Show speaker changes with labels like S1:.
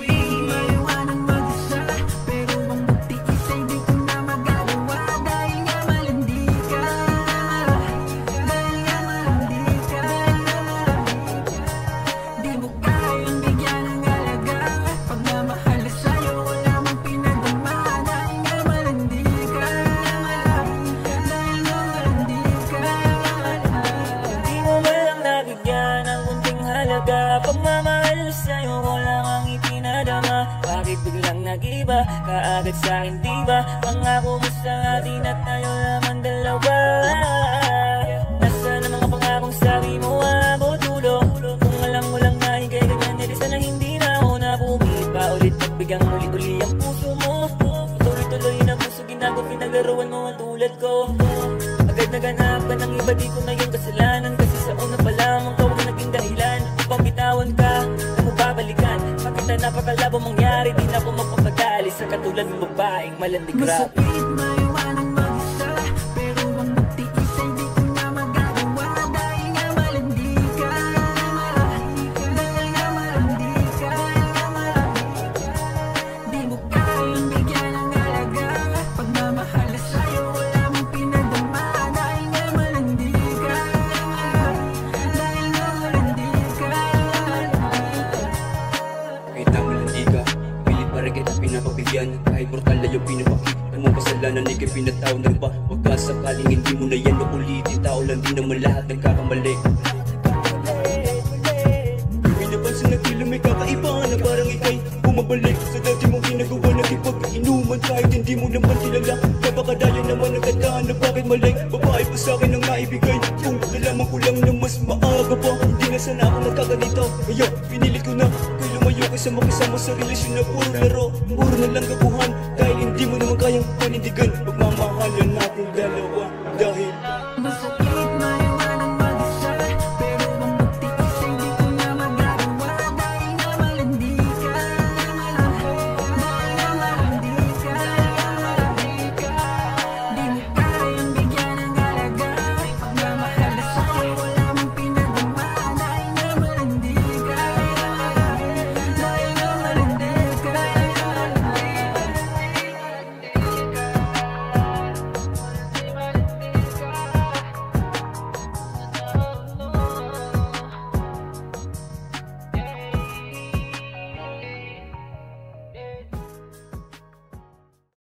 S1: Masakit maiwanang mag-isa, pero ang magtiis ay di ko na magagawa. Dahil nga malandi ka, dahil nga malandi ka. Di mo kayang bigyan ng halaga, pagmamahal na sa'yo wala mong pinagdama. Dahil nga malandi ka, dahil nga malandi ka.
S2: Di mo man lang nabigyan ng kunting halaga, pagmamahal sa'yo wala kang ipinadama. Bakit biglang nag-iba, kaagad sa'kin diba? Pangako mo sa atin at tayo naman dalawa. Nasaan ang mga pangakong sabi mo abot dulo? Kung alam mo lang na ikay ganyan, edi sana hindi na ako napumili pa ulit. Pagbigyan uli-uli ang puso mo, tuloy-tuloy na puso ginago, pinaglaruan mo ang tulad ko. Agad naganap ka ng iba, di ko na yung kasalanan. Kasi sa una pa lamang ikaw ang naging dahilan upang bitawan ka na mo babalikan. Bakit na napakalabo mangyari, di na ako magpapadali sa katulad ng babaeng malandi grabe.
S1: Masakit maiwanang mag-isa, pero ang magtiis ay di ko na magagawa. Dahil nga malandi ka, dahil nga malandi ka. Di mo kayang bigyan ng halaga, pagmamahal na sa'yo wala mong pinagdama. Dahil nga malandi ka, dahil nga malandi ka.
S3: Kahit na malandi ka, pilit pa rin kita pinapabigyan. Kahit brutal na yung pinapakit na mong kasalanan, ikay pinatawag na ba? Huwag ka sakaling hindi mo na yan ulitin. Tao lang din naman lahat nagkakamali. May napansin na tila may kakaiba na parang ikay bumabalik sa dati mong ginagawa. Nakipag-inuman kahit hindi mo naman kilala. Napakadaya naman nagkadaan na bakit mali. Babae pa sa'kin ang naibigay, kung nalaman ko lang na mas maaga pa. Hindi na sana ako nagkaganito. Ngayon, pinilit ko na kay lumayo kaysa makisama sa relasyon na puro laro, puro na lang gabuhan. Dahil hindi mo naman kayang panindigan, pagmamahalan natin dalawa. Dahil
S1: Masakit